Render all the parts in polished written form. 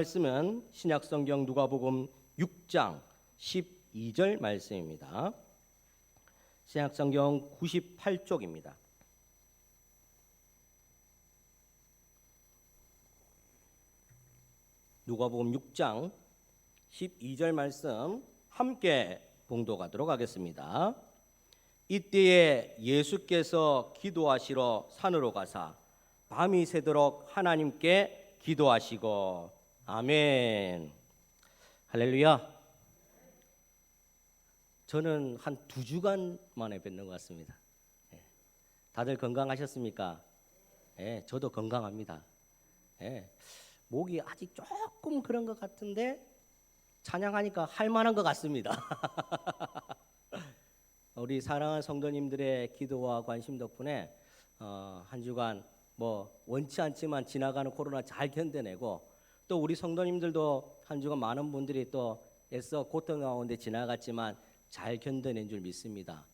말씀은 신약성경 누가복음 6장 12절 말씀입니다. 신약성경 98쪽입니다. 누가복음 6장 12절 말씀 함께 봉독하도록 하겠습니다. 이때에 예수께서 기도하시러 산으로 가사 밤이 새도록 하나님께 기도하시고 아멘. 할렐루야. 저는 한 2주간 만에 뵙는 것 같습니다. 다들 건강하셨습니까? 저도 건강합니다. 목이 아직 조금 그런 것 같은데 찬양하니까 할만한 것 같습니다. 우리 사랑하는 성도님들의 기도와 관심 덕분에 한 주간 원치 않지만 지나가는 코로나 잘 견뎌내고, 또 우리 성도님들도 한 주간 많은 분들이 또 애써 고통 가운데 지나갔지만 잘 견뎌낸 줄 믿습니다.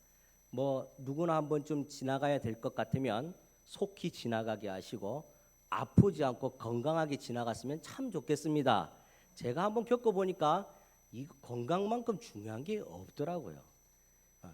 누구나 한 번쯤 지나가야 될 것 같으면 속히 지나가게 하시고 아프지 않고 건강하게 지나갔으면 참 좋겠습니다. 제가 한번 겪어보니까 이 건강만큼 중요한 게 없더라고요.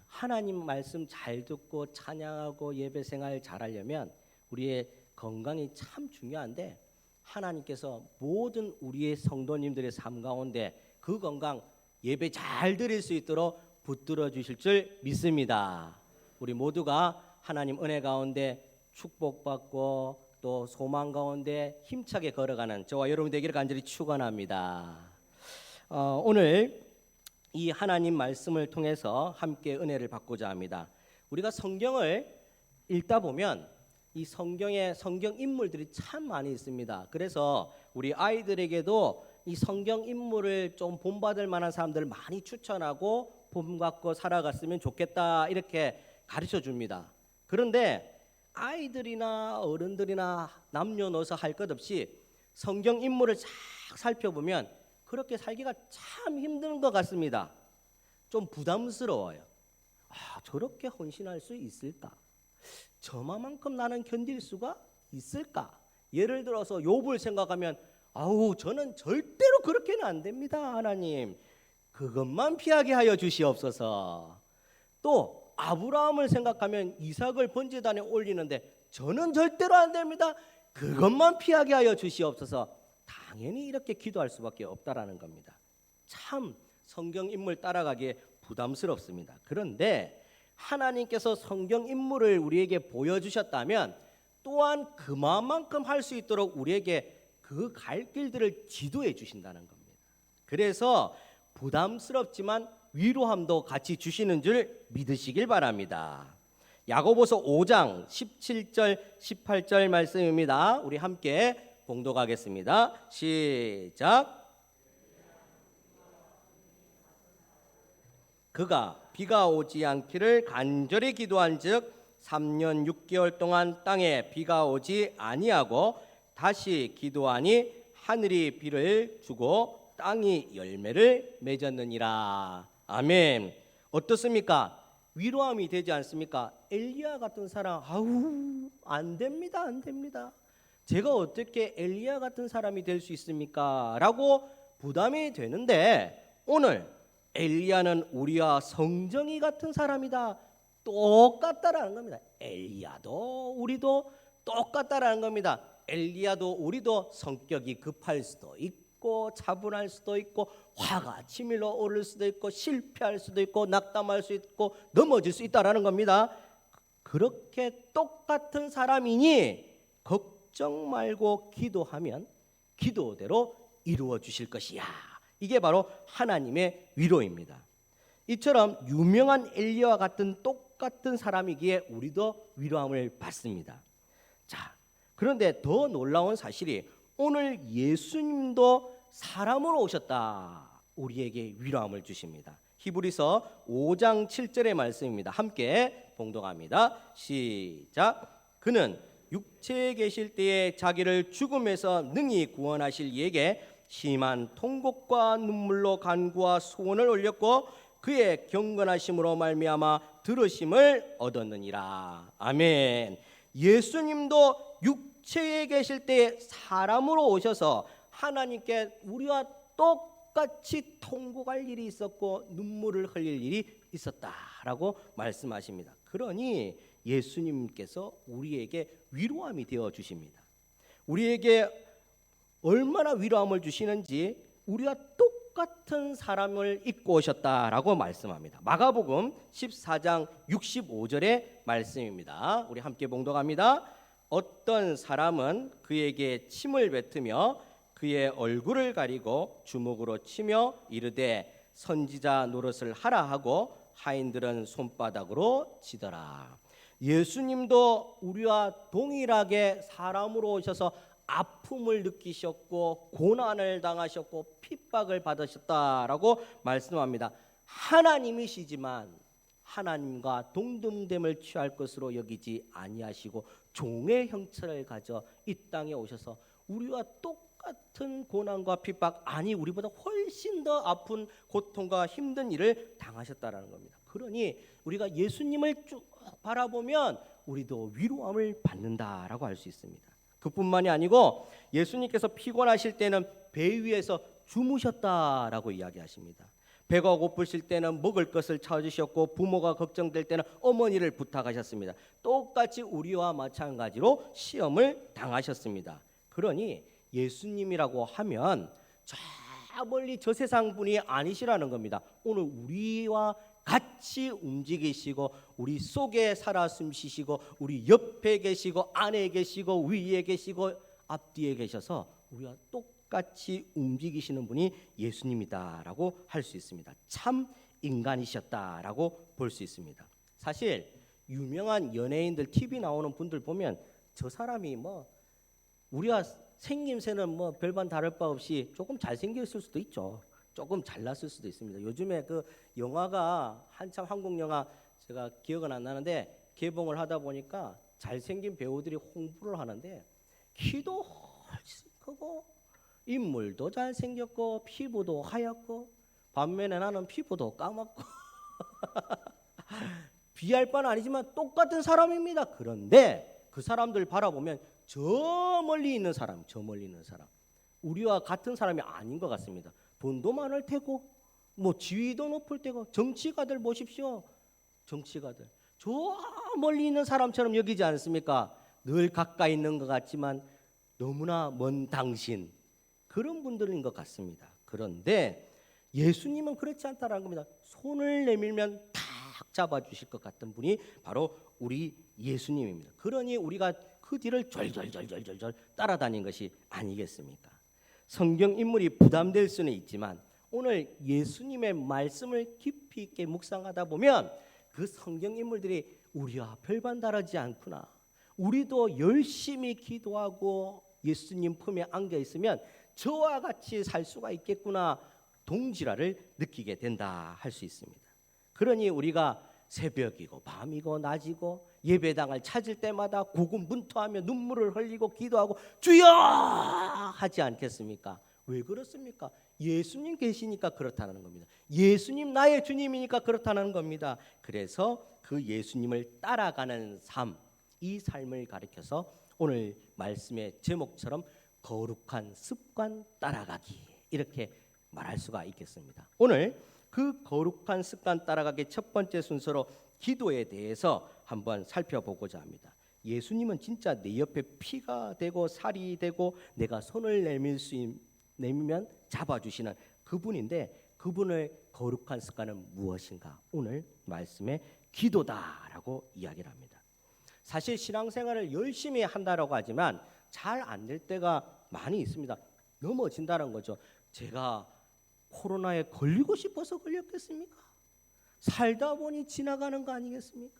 하나님 말씀 잘 듣고 찬양하고 예배 생활 잘하려면 우리의 건강이 참 중요한데, 하나님께서 모든 우리의 성도님들의 삶 가운데 그 건강 예배 잘 드릴 수 있도록 붙들어 주실 줄 믿습니다. 우리 모두가 하나님 은혜 가운데 축복받고 또 소망 가운데 힘차게 걸어가는 저와 여러분 되기를 간절히 축원합니다. 오늘 이 하나님 말씀을 통해서 함께 은혜를 받고자 합니다. 우리가 성경을 읽다 보면 이 성경에 성경 인물들이 참 많이 있습니다. 그래서 우리 아이들에게도 이 성경 인물을 좀 본받을 만한 사람들을 많이 추천하고 본받고 살아갔으면 좋겠다, 이렇게 가르쳐 줍니다. 그런데 아이들이나 어른들이나 남녀노소 할 것 없이 성경 인물을 쫙 살펴보면 그렇게 살기가 참 힘든 것 같습니다. 좀 부담스러워요. 저렇게 헌신할 수 있을까? 저만큼 나는 견딜 수가 있을까? 예를 들어서 욥을 생각하면 저는 절대로 그렇게는 안 됩니다. 하나님, 그것만 피하게 하여 주시옵소서. 또 아브라함을 생각하면 이삭을 번제단에 올리는데 저는 절대로 안 됩니다. 그것만 피하게 하여 주시옵소서. 당연히 이렇게 기도할 수밖에 없다라는 겁니다. 참 성경 인물 따라가기에 부담스럽습니다. 그런데 하나님께서 성경 인물을 우리에게 보여주셨다면 또한 그만큼 할 수 있도록 우리에게 그 갈 길들을 지도해 주신다는 겁니다. 그래서 부담스럽지만 위로함도 같이 주시는 줄 믿으시길 바랍니다. 야고보서 5장 17절 18절 말씀입니다. 우리 함께 봉독하겠습니다. 시작. 그가 비가 오지 않기를 간절히 기도한즉 3년 6개월 동안 땅에 비가 오지 아니하고 다시 기도하니 하늘이 비를 주고 땅이 열매를 맺었느니라. 아멘. 어떻습니까? 위로함이 되지 않습니까? 엘리야 같은 사람, 안 됩니다, 안 됩니다. 제가 어떻게 엘리야 같은 사람이 될 수 있습니까? 라고 부담이 되는데, 오늘 엘리야는 우리와 성정이 같은 사람이다, 똑같다라는 겁니다. 엘리야도 우리도 똑같다라는 겁니다. 엘리야도 우리도 성격이 급할 수도 있고 차분할 수도 있고 화가 치밀어 오를 수도 있고 실패할 수도 있고 낙담할 수 있고 넘어질 수 있다라는 겁니다. 그렇게 똑같은 사람이니 걱정 말고 기도하면 기도대로 이루어 주실 것이야. 이게 바로 하나님의 위로입니다. 이처럼 유명한 엘리야와 같은 똑같은 사람이기에 우리도 위로함을 받습니다. 자, 그런데 더 놀라운 사실이 오늘 예수님도 사람으로 오셨다, 우리에게 위로함을 주십니다. 히브리서 5장 7절의 말씀입니다. 함께 봉독합니다. 시작. 그는 육체에 계실 때에 자기를 죽음에서 능히 구원하실 이에게 심한 통곡과 눈물로 간구와 소원을 올렸고 그의 경건하심으로 말미암아 들으심을 얻었느니라. 아멘. 예수님도 육체에 계실 때 사람으로 오셔서 하나님께 우리와 똑같이 통곡할 일이 있었고 눈물을 흘릴 일이 있었다라고 말씀하십니다. 그러니 예수님께서 우리에게 위로함이 되어 주십니다. 우리에게 얼마나 위로함을 주시는지 우리와 똑같은 사람을 입고 오셨다라고 말씀합니다. 마가복음 14장 65절의 말씀입니다. 우리 함께 봉독합니다. 어떤 사람은 그에게 침을 뱉으며 그의 얼굴을 가리고 주먹으로 치며 이르되 선지자 노릇을 하라 하고 하인들은 손바닥으로 치더라. 예수님도 우리와 동일하게 사람으로 오셔서 아픔을 느끼셨고 고난을 당하셨고 핍박을 받으셨다라고 말씀합니다. 하나님이시지만 하나님과 동등됨을 취할 것으로 여기지 아니하시고 종의 형체를 가져 이 땅에 오셔서 우리와 똑같은 고난과 핍박, 아니 우리보다 훨씬 더 아픈 고통과 힘든 일을 당하셨다라는 겁니다. 그러니 우리가 예수님을 쭉 바라보면 우리도 위로함을 받는다라고 할 수 있습니다. 그뿐만이 아니고 예수님께서 피곤하실 때는 배 위에서 주무셨다라고 이야기하십니다. 배가 고프실 때는 먹을 것을 찾으셨고 부모가 걱정될 때는 어머니를 부탁하셨습니다. 똑같이 우리와 마찬가지로 시험을 당하셨습니다. 그러니 예수님이라고 하면 저 멀리 저 세상 분이 아니시라는 겁니다. 오늘 우리와 같이 움직이시고 우리 속에 살아 숨쉬시고 우리 옆에 계시고 안에 계시고 위에 계시고 앞뒤에 계셔서 우리와 똑같이 움직이시는 분이 예수님이다라고 할 수 있습니다. 참 인간이셨다라고 볼 수 있습니다. 사실 유명한 연예인들 TV 나오는 분들 보면 저 사람이 뭐 우리가 생김새는 뭐 별반 다를 바 없이 조금 잘생겼을 수도 있죠. 조금 잘났을 수도 있습니다. 요즘에 그 영화가 한참 한국 영화 제가 기억은 안 나는데 개봉을 하다 보니까 잘생긴 배우들이 홍보를 하는데 키도 훨씬 크고 인물도 잘생겼고 피부도 하얗고 반면에 나는 피부도 까맣고 비할 바는 아니지만 똑같은 사람입니다. 그런데 그 사람들 바라보면 저 멀리 있는 사람, 우리와 같은 사람이 아닌 것 같습니다. 돈도 많을 테고 뭐 지위도 높을 테고 정치가들 보십시오. 정치가들 저 멀리 있는 사람처럼 여기지 않습니까? 늘 가까이 있는 것 같지만 너무나 먼 당신, 그런 분들인 것 같습니다. 그런데 예수님은 그렇지 않다라는 겁니다. 손을 내밀면 탁 잡아주실 것 같은 분이 바로 우리 예수님입니다. 그러니 우리가 그 뒤를 절절절절절 따라다닌 것이 아니겠습니까? 성경 인물이 부담될 수는 있지만 오늘 예수님의 말씀을 깊이 있게 묵상하다 보면 그 성경 인물들이 우리와 별반 다르지 않구나. 우리도 열심히 기도하고 예수님 품에 안겨 있으면 저와 같이 살 수가 있겠구나. 동질화를 느끼게 된다 할 수 있습니다. 그러니 우리가 새벽이고 밤이고 낮이고 예배당을 찾을 때마다 고군분투하며 눈물을 흘리고 기도하고 주여 하지 않겠습니까? 왜 그렇습니까? 예수님 계시니까 그렇다는 겁니다. 예수님 나의 주님이니까 그렇다는 겁니다. 그래서 그 예수님을 따라가는 삶, 이 삶을 가리켜서 오늘 말씀의 제목처럼 거룩한 습관 따라가기, 이렇게 말할 수가 있겠습니다. 오늘 그 거룩한 습관 따라가기 첫 번째 순서로 기도에 대해서 한번 살펴보고자 합니다. 예수님은 진짜 내 옆에 피가 되고 살이 되고 내가 손을 내밀면 잡아주시는 그분인데 그분의 거룩한 습관은 무엇인가? 오늘 말씀에 기도다라고 이야기를 합니다. 사실 신앙생활을 열심히 한다라고 하지만 잘 안 될 때가 많이 있습니다. 넘어진다는 거죠. 제가 코로나에 걸리고 싶어서 걸렸겠습니까? 살다 보니 지나가는 거 아니겠습니까?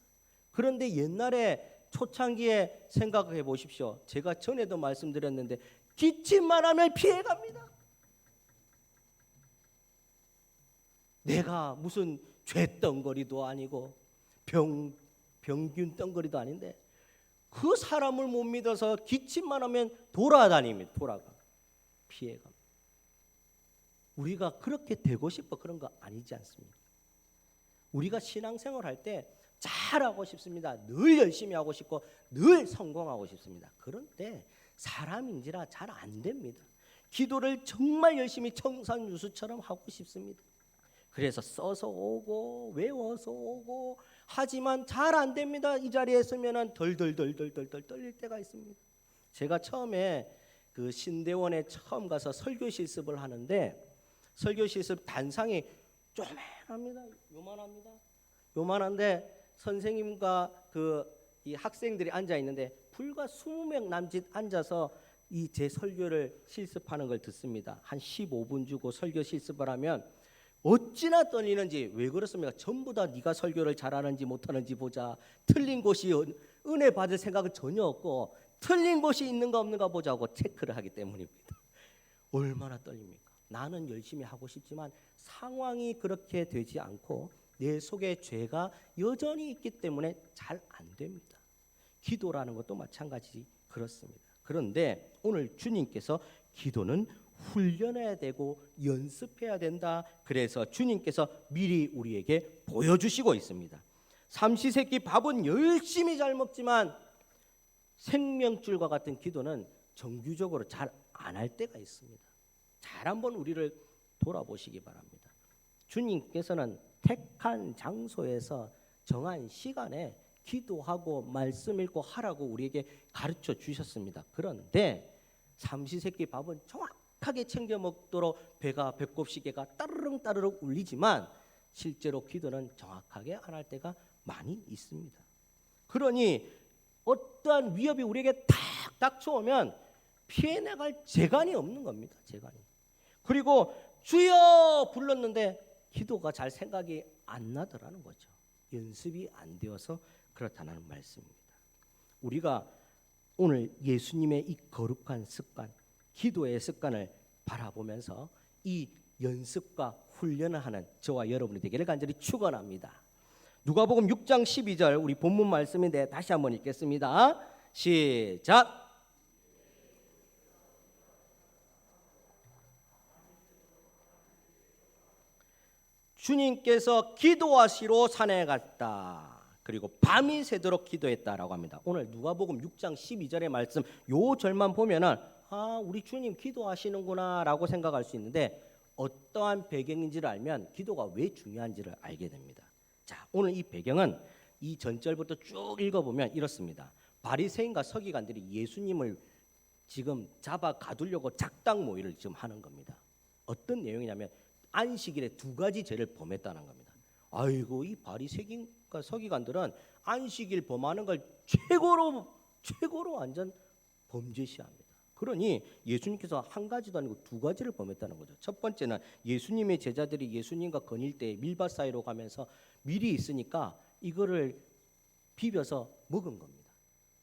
그런데 옛날에 초창기에 생각해 보십시오. 제가 전에도 말씀드렸는데 기침만 하면 피해갑니다. 내가 무슨 죄덩거리도 아니고 병균 덩거리도 아닌데 그 사람을 못 믿어서 기침만 하면 돌아다닙니다. 피해갑니다. 우리가 그렇게 되고 싶어 그런 거 아니지 않습니까? 우리가 신앙생활 할 때 잘하고 싶습니다. 늘 열심히 하고 싶고 늘 성공하고 싶습니다. 그런데 사람인지라 잘 안 됩니다. 기도를 정말 열심히 청산유수처럼 하고 싶습니다. 그래서 써서 오고 외워서 오고 하지만 잘 안 됩니다. 이 자리에 서면은 덜덜덜덜덜 떨릴 때가 있습니다. 제가 처음에 그 신대원에 처음 가서 설교 실습을 하는데 설교 실습 단상이 조그만합니다. 요만합니다. 요만한데 선생님과 이 학생들이 앉아 있는데 불과 20명 남짓 앉아서 이 제 설교를 실습하는 걸 듣습니다. 한 15분 주고 설교 실습을 하면 어찌나 떨리는지. 왜 그렇습니까? 전부 다 네가 설교를 잘하는지 못하는지 보자. 틀린 곳이 은혜 받을 생각은 전혀 없고 틀린 곳이 있는가 없는가 보자고 체크를 하기 때문입니다. 얼마나 떨립니까? 나는 열심히 하고 싶지만 상황이 그렇게 되지 않고 내 속에 죄가 여전히 있기 때문에 잘 안 됩니다. 기도라는 것도 마찬가지 그렇습니다. 그런데 오늘 주님께서 기도는 훈련해야 되고 연습해야 된다. 그래서 주님께서 미리 우리에게 보여주시고 있습니다. 삼시세끼 밥은 열심히 잘 먹지만 생명줄과 같은 기도는 정규적으로 잘 안 할 때가 있습니다. 잘 한번 우리를 돌아보시기 바랍니다. 주님께서는 택한 장소에서 정한 시간에 기도하고 말씀 읽고 하라고 우리에게 가르쳐 주셨습니다. 그런데 삼시세끼 밥은 정확하게 챙겨 먹도록 배꼽 시계가 따르릉 따르릉 울리지만 실제로 기도는 정확하게 안 할 때가 많이 있습니다. 그러니 어떠한 위협이 우리에게 탁 닥쳐오면 피해 나갈 재간이 없는 겁니다. 재간이. 그리고 주여 불렀는데 기도가 잘 생각이 안 나더라는 거죠. 연습이 안 되어서 그렇다는 말씀입니다. 우리가 오늘 예수님의 이 거룩한 습관, 기도의 습관을 바라보면서 이 연습과 훈련을 하는 저와 여러분이 되기를 간절히 축원합니다. 누가복음 6장 12절 우리 본문 말씀인데 다시 한번 읽겠습니다. 시작. 주님께서 기도하시러 산에 갔다. 그리고 밤이 새도록 기도했다라고 합니다. 오늘 누가복음 6장 12절의 말씀 요 절만 보면은 우리 주님 기도하시는구나라고 생각할 수 있는데 어떠한 배경인지를 알면 기도가 왜 중요한지를 알게 됩니다. 자, 오늘 이 배경은 이 전절부터 쭉 읽어보면 이렇습니다. 바리새인과 서기관들이 예수님을 지금 잡아 가두려고 작당 모의를 지금 하는 겁니다. 어떤 내용이냐면 안식일에 두 가지 죄를 범했다는 겁니다. 아이고 이 바리새인과 서기관들은 안식일 범하는 걸 최고로 완전 범죄시합니다. 그러니 예수님께서 한 가지도 아니고 두 가지를 범했다는 거죠. 첫 번째는 예수님의 제자들이 예수님과 거닐 때 밀밭 사이로 가면서 밀이 있으니까 이거를 비벼서 먹은 겁니다.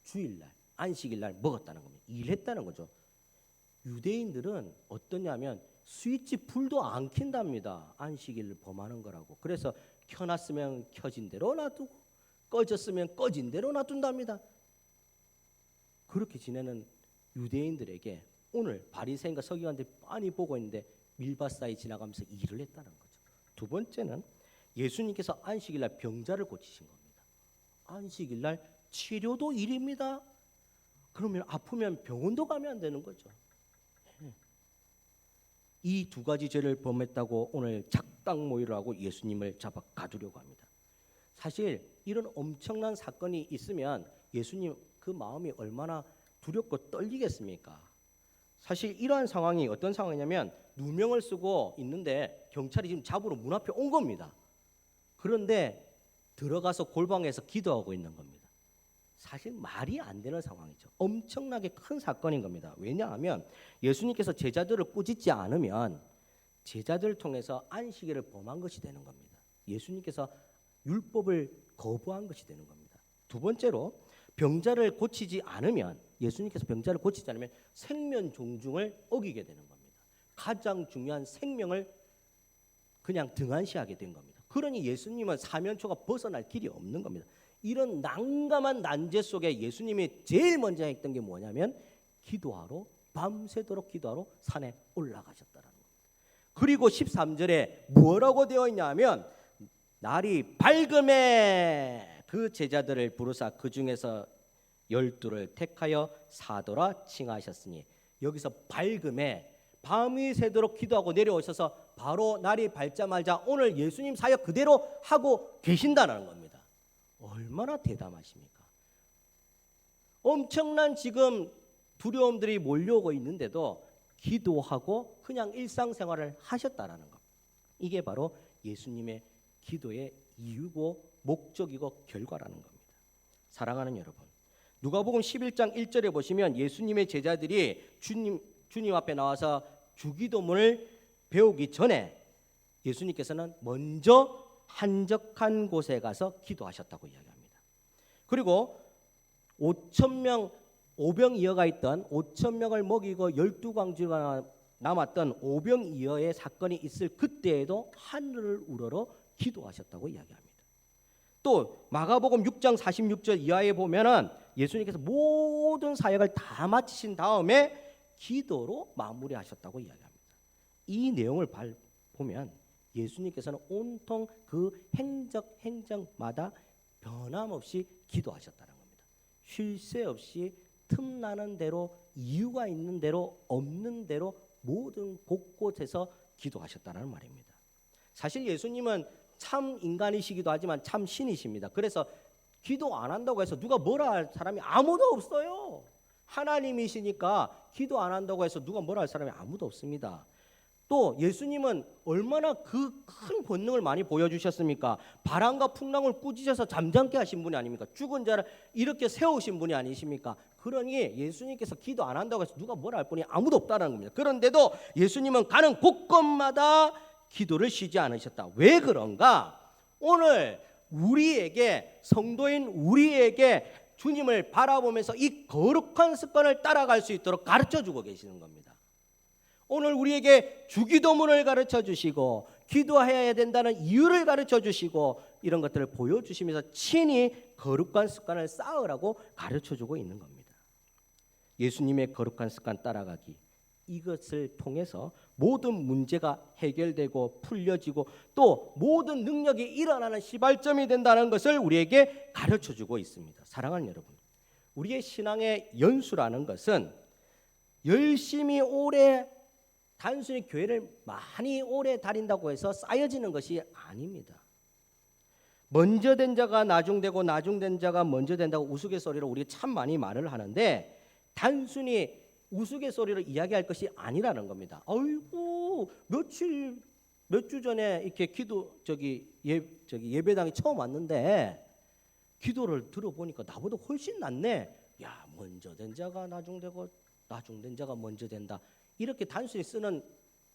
주일날 안식일날 먹었다는 겁니다. 일했다는 거죠. 유대인들은 어떠냐면 스위치 불도 안 킨답니다. 안식일을 범하는 거라고. 그래서 켜놨으면 켜진 대로 놔두고 꺼졌으면 꺼진 대로 놔둔답니다. 그렇게 지내는 유대인들에게 오늘 바리새인과 서기관들이 빤히 보고 있는데 밀밭 사이 지나가면서 일을 했다는 거죠. 두 번째는 예수님께서 안식일날 병자를 고치신 겁니다. 안식일날 치료도 일입니다. 그러면 아프면 병원도 가면 안 되는 거죠. 이 두 가지 죄를 범했다고 오늘 작당 모의를 하고 예수님을 잡아 가두려고 합니다. 사실 이런 엄청난 사건이 있으면 예수님 그 마음이 얼마나 두렵고 떨리겠습니까? 사실 이러한 상황이 어떤 상황이냐면 누명을 쓰고 있는데 경찰이 지금 잡으러 문 앞에 온 겁니다. 그런데 들어가서 골방에서 기도하고 있는 겁니다. 사실 말이 안 되는 상황이죠. 엄청나게 큰 사건인 겁니다. 왜냐하면 예수님께서 제자들을 꾸짖지 않으면 제자들을 통해서 안식일을 범한 것이 되는 겁니다. 예수님께서 율법을 거부한 것이 되는 겁니다. 두 번째로 병자를 고치지 않으면 예수님께서 병자를 고치지 않으면 생명 존중을 어기게 되는 겁니다. 가장 중요한 생명을 그냥 등한시하게 된 겁니다. 그러니 예수님은 사면초가 벗어날 길이 없는 겁니다. 이런 난감한 난제 속에 예수님이 제일 먼저 했던 게 뭐냐면 기도하러 밤새도록 기도하러 산에 올라가셨다라는 겁니다. 그리고 13절에 뭐라고 되어 있냐면 날이 밝음에 그 제자들을 부르사 그 중에서 12를 택하여 사도라 칭하셨으니 여기서 밝음에 밤이 새도록 기도하고 내려오셔서 바로 날이 밝자마자 오늘 예수님 사역 그대로 하고 계신다는 겁니다. 얼마나 대담하십니까? 엄청난 지금 두려움들이 몰려오고 있는데도 기도하고 그냥 일상생활을 하셨다는 것. 이게 바로 예수님의 기도의 이유고 목적이고 결과라는 겁니다. 사랑하는 여러분, 누가복음 11장 1절에 보시면 예수님의 제자들이 주님 앞에 나와서 주기도문을 배우기 전에 예수님께서는 먼저 한적한 곳에 가서 기도하셨다고 이야기합니다. 그리고 5,000명 오병이어가 있던 5,000명을 먹이고 12광주가 남았던 오병이어의 사건이 있을 그때에도 하늘을 우러러 기도하셨다고 이야기합니다. 또 마가복음 6장 46절 이하에 보면은 예수님께서 모든 사역을 다 마치신 다음에 기도로 마무리하셨다고 이야기합니다. 이 내용을 보면 예수님께서는 온통 그 행적마다 변함없이 기도하셨다는 겁니다. 쉴 새 없이 틈나는 대로, 이유가 있는 대로, 없는 대로 모든 곳곳에서 기도하셨다는 말입니다. 사실 예수님은 참 인간이시기도 하지만 참 신이십니다. 그래서 기도 안 한다고 해서 누가 뭐라 할 사람이 아무도 없어요. 하나님이시니까 기도 안 한다고 해서 누가 뭐라 할 사람이 아무도 없습니다. 또 예수님은 얼마나 그 큰 권능을 많이 보여주셨습니까? 바람과 풍랑을 꾸짖어서 잠잠케 하신 분이 아닙니까? 죽은 자를 이렇게 세우신 분이 아니십니까? 그러니 예수님께서 기도 안 한다고 해서 누가 뭐라 할 분이 아무도 없다는 겁니다. 그런데도 예수님은 가는 곳곳마다 기도를 쉬지 않으셨다. 왜 그런가? 오늘 우리에게, 성도인 우리에게 주님을 바라보면서 이 거룩한 습관을 따라갈 수 있도록 가르쳐주고 계시는 겁니다. 오늘 우리에게 주기도문을 가르쳐 주시고 기도해야 된다는 이유를 가르쳐 주시고 이런 것들을 보여주시면서 친히 거룩한 습관을 쌓으라고 가르쳐 주고 있는 겁니다. 예수님의 거룩한 습관 따라가기, 이것을 통해서 모든 문제가 해결되고 풀려지고 또 모든 능력이 일어나는 시발점이 된다는 것을 우리에게 가르쳐 주고 있습니다. 사랑하는 여러분, 우리의 신앙의 연수라는 것은 열심히 오래 단순히 교회를 많이 오래 다닌다고 해서 쌓여지는 것이 아닙니다. 먼저 된 자가 나중되고 나중된 자가 먼저 된다고 우스갯소리로 우리가 참 많이 말을 하는데 단순히 우스갯소리로 이야기할 것이 아니라는 겁니다. 아이고 몇 주 전에 이렇게 예배당에 처음 왔는데 기도를 들어보니까 나보다 훨씬 낫네. 야, 먼저 된 자가 나중되고 나중된 자가 먼저 된다. 이렇게 단순히 쓰는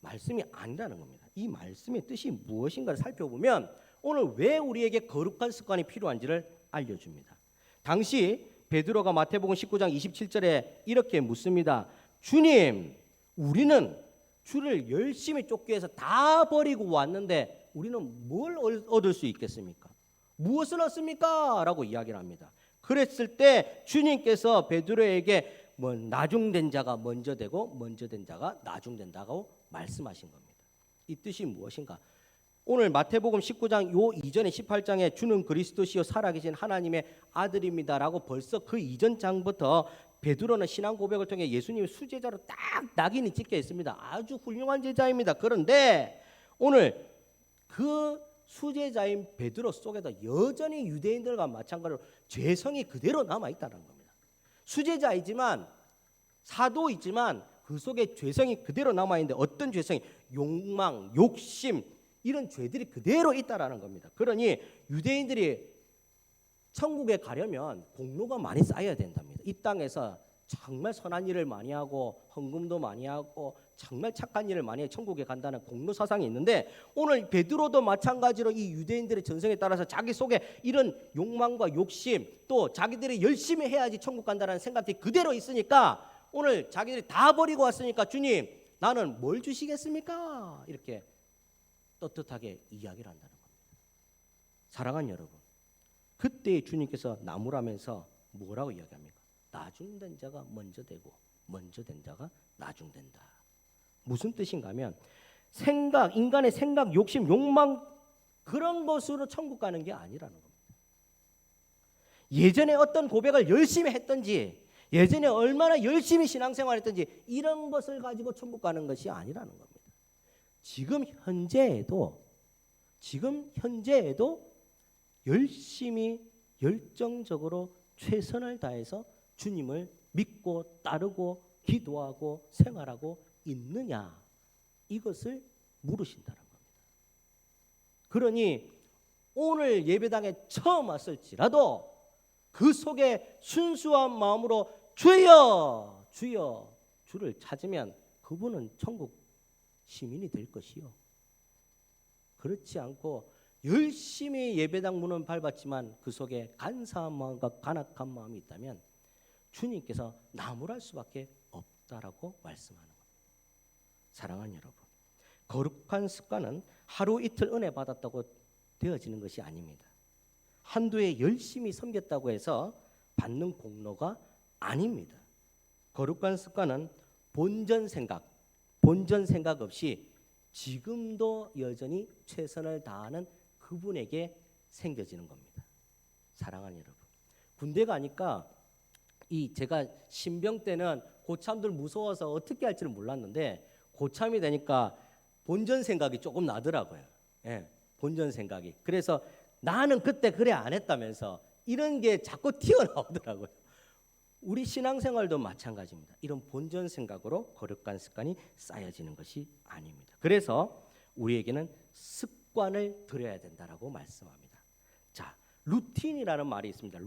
말씀이 아니라는 겁니다. 이 말씀의 뜻이 무엇인가를 살펴보면 오늘 왜 우리에게 거룩한 습관이 필요한지를 알려줍니다. 당시 베드로가 마태복음 19장 27절에 이렇게 묻습니다. 주님, 우리는 주를 열심히 쫓기 위해서 다 버리고 왔는데 우리는 뭘 얻을 수 있겠습니까? 무엇을 얻습니까? 라고 이야기를 합니다. 그랬을 때 주님께서 베드로에게 나중된 자가 먼저 되고 먼저 된 자가 나중된다고 말씀하신 겁니다. 이 뜻이 무엇인가? 오늘 마태복음 19장 요 이전에 18장에 주는 그리스도시요 살아계신 하나님의 아들입니다라고 벌써 그 이전 장부터 베드로는 신앙 고백을 통해 예수님의 수제자로 딱 낙인이 찍혀 있습니다. 아주 훌륭한 제자입니다. 그런데 오늘 그 수제자인 베드로 속에도 여전히 유대인들과 마찬가지로 죄성이 그대로 남아 있다는 겁니다. 수제자이지만 사도이지만 그 속에 죄성이 그대로 남아 있는데 어떤 죄성이 욕망, 욕심 이런 죄들이 그대로 있다라는 겁니다. 그러니 유대인들이 천국에 가려면 공로가 많이 쌓여야 된답니다. 이 땅에서 정말 선한 일을 많이 하고 헌금도 많이 하고 정말 착한 일을 많이 해 천국에 간다는 공로 사상이 있는데 오늘 베드로도 마찬가지로 이 유대인들의 전성에 따라서 자기 속에 이런 욕망과 욕심 또 자기들이 열심히 해야지 천국 간다는 생각이 그대로 있으니까 오늘 자기들이 다 버리고 왔으니까 주님 나는 뭘 주시겠습니까? 이렇게 떳떳하게 이야기를 한다는 겁니다. 사랑하는 여러분, 그때 주님께서 나무라면서 뭐라고 이야기합니까? 나중된 자가 먼저 되고 먼저 된 자가 나중된다. 무슨 뜻인가 하면 생각, 인간의 생각, 욕심, 욕망 그런 것으로 천국 가는 게 아니라는 겁니다. 예전에 어떤 고백을 열심히 했든지 예전에 얼마나 열심히 신앙생활했든지 이런 것을 가지고 천국 가는 것이 아니라는 겁니다. 지금 현재에도 열심히 열정적으로 최선을 다해서 주님을 믿고 따르고 기도하고 생활하고 있느냐, 이것을 물으신다는 겁니다. 그러니 오늘 예배당에 처음 왔을지라도 그 속에 순수한 마음으로 주여 주여 주를 찾으면 그분은 천국 시민이 될 것이요. 그렇지 않고 열심히 예배당 문은 밟았지만 그 속에 간사한 마음과 간악한 마음이 있다면 주님께서 나무랄 수밖에 없다라고 말씀하는 겁니다. 사랑하는 여러분, 거룩한 습관은 하루 이틀 은혜 받았다고 되어지는 것이 아닙니다. 한두 해 열심히 섬겼다고 해서 받는 공로가 아닙니다. 거룩한 습관은 본전 생각 없이 지금도 여전히 최선을 다하는 그분에게 생겨지는 겁니다. 사랑하는 여러분, 군대 가니까 제가 신병 때는 고참들 무서워서 어떻게 할지를 몰랐는데 고참이 되니까 본전 생각이 조금 나더라고요. 예, 본전 생각이. 그래서 나는 그때 그래 안 했다면서 이런 게 자꾸 튀어나오더라고요. 우리 신앙생활도 마찬가지입니다. 이런 본전 생각으로 거룩한 습관이 쌓여지는 것이 아닙니다. 그래서 우리에게는 습관을 들여야 된다라고 말씀합니다. 자, 루틴이라는 말이 있습니다.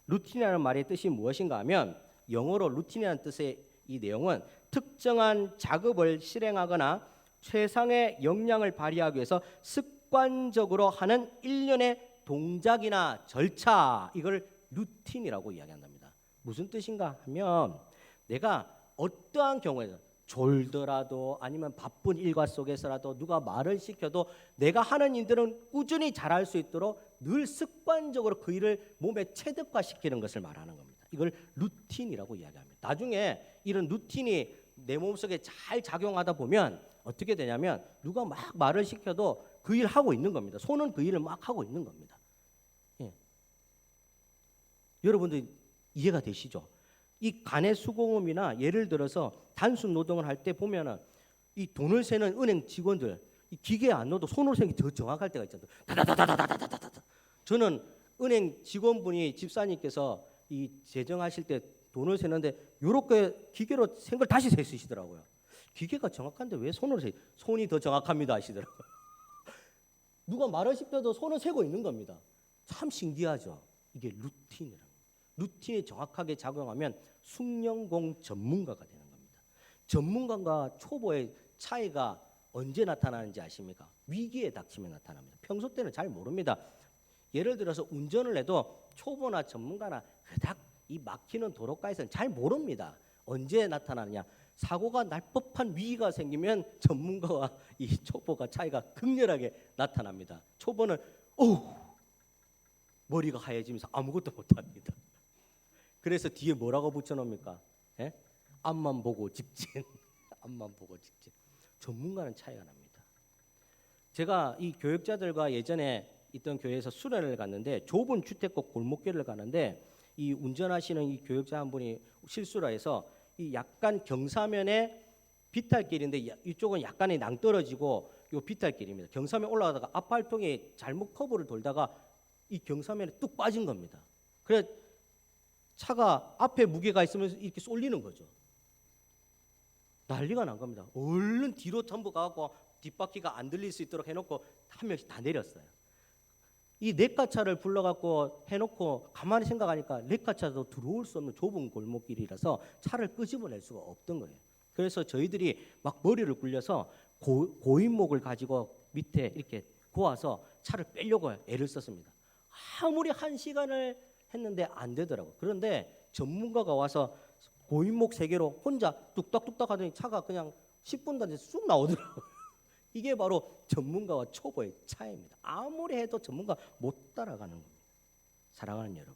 루틴이라는 말의 뜻이 무엇인가 하면 영어로 루틴이라는 뜻의 이 내용은 특정한 작업을 실행하거나 최상의 역량을 발휘하기 위해서 습관적으로 하는 일련의 동작이나 절차, 이걸 루틴이라고 이야기한답니다. 무슨 뜻인가 하면 내가 어떠한 경우에도 졸더라도 아니면 바쁜 일과 속에서라도 누가 말을 시켜도 내가 하는 일들은 꾸준히 잘할 수 있도록 늘 습관적으로 그 일을 몸에 체득화시키는 것을 말하는 겁니다. 이걸 루틴이라고 이야기합니다. 나중에 이런 루틴이 내 몸속에 잘 작용하다 보면 어떻게 되냐면 누가 막 말을 시켜도 그 일 하고 있는 겁니다. 손은 그 일을 막 하고 있는 겁니다. 예. 여러분들 이해가 되시죠? 이 간의 수공업이나 예를 들어서 단순 노동을 할 때 보면은 이 돈을 세는 은행 직원들 이 기계에 안 넣어도 손으로 세는 게 더 정확할 때가 있잖아요. 다다다다다다다다다. 저는 은행 직원분이 집사님께서 이 재정하실 때 돈을 세는데 이렇게 기계로 센 걸 다시 세시더라고요. 기계가 정확한데 왜 손으로 세? 손이 더 정확합니다 하시더라고요. 누가 말을 시켜도 손을 세고 있는 겁니다. 참 신기하죠. 이게 루틴이라는 거예요. 루틴이 정확하게 작용하면 숙련공 전문가가 되는 겁니다. 전문가와 초보의 차이가 언제 나타나는지 아십니까? 위기에 닥치면 나타납니다. 평소 때는 잘 모릅니다. 예를 들어서 운전을 해도 초보나 전문가나 그닥 이 막히는 도로가에서는 잘 모릅니다. 언제 나타나느냐? 사고가 날 법한 위기가 생기면 전문가와 이 초보가 차이가 극렬하게 나타납니다. 초보는 머리가 하얘지면서 아무것도 못합니다. 그래서 뒤에 뭐라고 붙여놓습니까? 예? 앞만 보고 직진. 앞만 보고 직진. 전문가는 차이가 납니다. 제가 이 교역자들과 예전에 있던 교회에서 수련을 갔는데 좁은 주택가 골목길을 가는데 이 운전하시는 이 교역자 한 분이 실수를 해서 이 약간 경사면에 비탈길인데 이쪽은 약간의 낭떠러지고 이 비탈길입니다. 경사면 올라가다가 앞발통에 잘못 커브를 돌다가 이 경사면에 뚝 빠진 겁니다. 그래 차가 앞에 무게가 있으면서 이렇게 쏠리는 거죠. 난리가 난 겁니다. 얼른 뒤로 전부 가고 뒷바퀴가 안 들릴 수 있도록 해놓고 한 명씩 다 내렸어요. 이 렉카차를 불러갖고 해놓고 가만히 생각하니까 렉카차도 들어올 수 없는 좁은 골목길이라서 차를 끄집어낼 수가 없던 거예요. 그래서 저희들이 막 머리를 굴려서 고인목을 가지고 밑에 이렇게 고아서 차를 빼려고 애를 썼습니다. 아무리 1시간을 했는데 안 되더라고요. 그런데 전문가가 와서 고인목 3개로 혼자 뚝딱뚝딱 하더니 차가 그냥 10분도 안 돼서 쑥 나오더라고요. 이게 바로 전문가와 초보의 차이입니다. 아무리 해도 전문가 못 따라가는 겁니다. 사랑하는 여러분,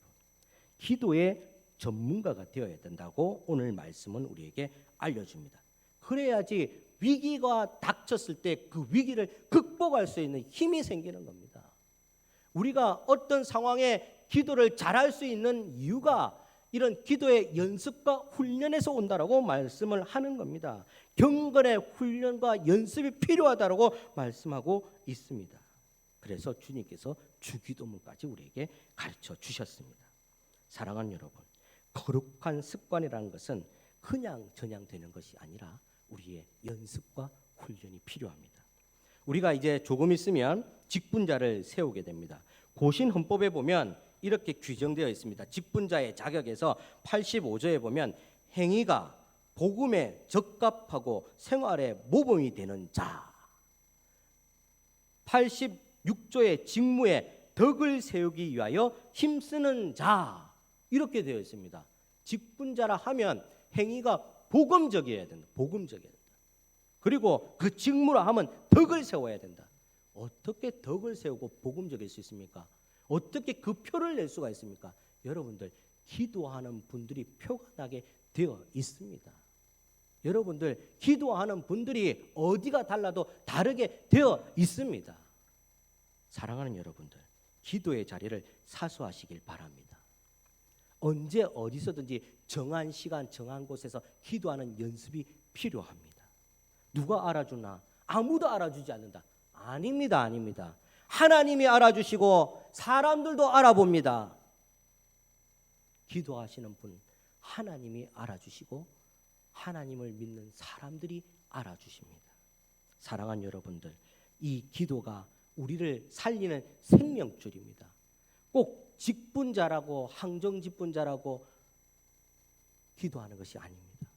기도의 전문가가 되어야 된다고 오늘 말씀은 우리에게 알려줍니다. 그래야지 위기가 닥쳤을 때 그 위기를 극복할 수 있는 힘이 생기는 겁니다. 우리가 어떤 상황에 기도를 잘할 수 있는 이유가 이런 기도의 연습과 훈련에서 온다라고 말씀을 하는 겁니다. 경건의 훈련과 연습이 필요하다라고 말씀하고 있습니다. 그래서 주님께서 주기도문까지 우리에게 가르쳐 주셨습니다. 사랑하는 여러분, 거룩한 습관이라는 것은 그냥 되는 것이 아니라 우리의 연습과 훈련이 필요합니다. 우리가 이제 조금 있으면 직분자를 세우게 됩니다. 고신헌법에 보면 이렇게 규정되어 있습니다. 직분자의 자격에서 85조에 보면 행위가 복음에 적합하고 생활에 모범이 되는 자, 86조의 직무에 덕을 세우기 위하여 힘쓰는 자, 이렇게 되어 있습니다. 직분자라 하면 행위가 복음적이어야 된다. 복음적이어야 된다. 그리고 그 직무라 하면 덕을 세워야 된다. 어떻게 덕을 세우고 복음적일 수 있습니까? 어떻게 그 표를 낼 수가 있습니까? 여러분들, 기도하는 분들이 표가 나게 되어 있습니다. 여러분들, 기도하는 분들이 어디가 달라도 다르게 되어 있습니다. 사랑하는 여러분들, 기도의 자리를 사수하시길 바랍니다. 언제 어디서든지 정한 시간 정한 곳에서 기도하는 연습이 필요합니다. 누가 알아주나? 아무도 알아주지 않는다. 아닙니다. 아닙니다. 하나님이 알아주시고 사람들도 알아봅니다. 기도하시는 분 하나님이 알아주시고 하나님을 믿는 사람들이 알아주십니다. 사랑하는 여러분들, 이 기도가 우리를 살리는 생명줄입니다. 꼭 직분자라고 항정직분자라고 기도하는 것이 아닙니다.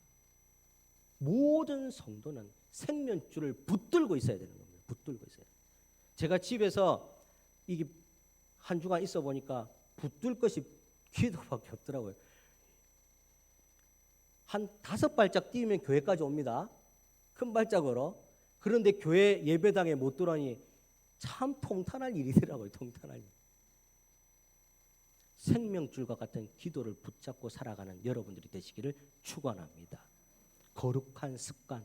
모든 성도는 생명줄을 붙들고 있어야 되는 겁니다. 붙들고 있어야 돼요. 제가 집에서 이게 한 주간 있어 보니까 붙들 것이 기도밖에 없더라고요. 한 5발짝 뛰면 교회까지 옵니다. 큰 발짝으로. 그런데 교회 예배당에 못 들어오니 참 통탄할 일이더라고요. 통탄할 일. 생명줄과 같은 기도를 붙잡고 살아가는 여러분들이 되시기를 축원합니다. 거룩한 습관,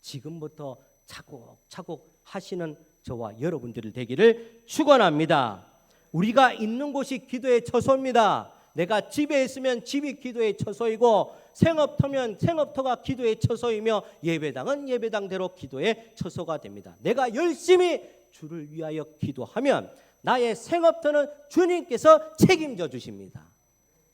지금부터 차곡차곡 하시는 저와 여러분들이 되기를 축원합니다. 우리가 있는 곳이 기도의 처소입니다. 내가 집에 있으면 집이 기도의 처소이고 생업터면 생업터가 기도의 처소이며 예배당은 예배당대로 기도의 처소가 됩니다. 내가 열심히 주를 위하여 기도하면 나의 생업터는 주님께서 책임져 주십니다.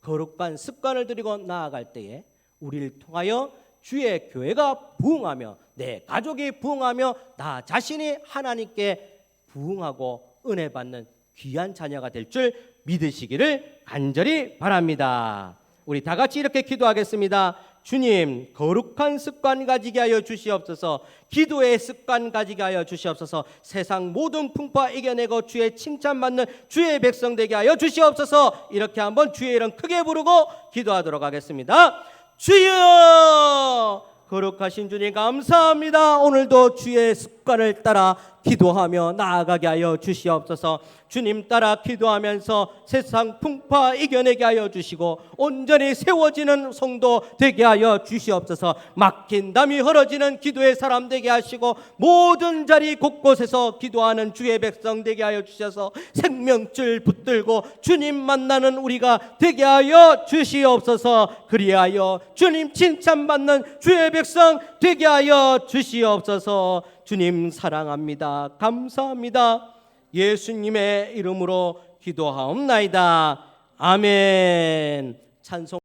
거룩한 습관을 들이고 나아갈 때에 우리를 통하여 주의 교회가 부흥하며 내 가족이 부흥하며 나 자신이 하나님께 부흥하고 은혜 받는 귀한 자녀가 될 줄 믿으시기를 간절히 바랍니다. 우리 다 같이 이렇게 기도하겠습니다. 주님, 거룩한 습관 가지게 하여 주시옵소서. 기도의 습관 가지게 하여 주시옵소서. 세상 모든 풍파 이겨내고 주의 칭찬받는 주의 백성 되게 하여 주시옵소서. 이렇게 한번 주의 이름 크게 부르고 기도하도록 하겠습니다. 주여, 거룩하신 주님 감사합니다. 오늘도 주의 습관을 따라 기도하며 나아가게 하여 주시옵소서. 주님 따라 기도하면서 세상 풍파 이겨내게 하여 주시고 온전히 세워지는 성도 되게 하여 주시옵소서. 막힌 담이 흐러지는 기도의 사람 되게 하시고 모든 자리 곳곳에서 기도하는 주의 백성 되게 하여 주셔서 생명줄 붙들고 주님 만나는 우리가 되게 하여 주시옵소서. 그리하여 주님 칭찬받는 주의 백성 되게 하여 주시옵소서. 주님 사랑합니다. 감사합니다. 예수님의 이름으로 기도하옵나이다. 아멘. 찬송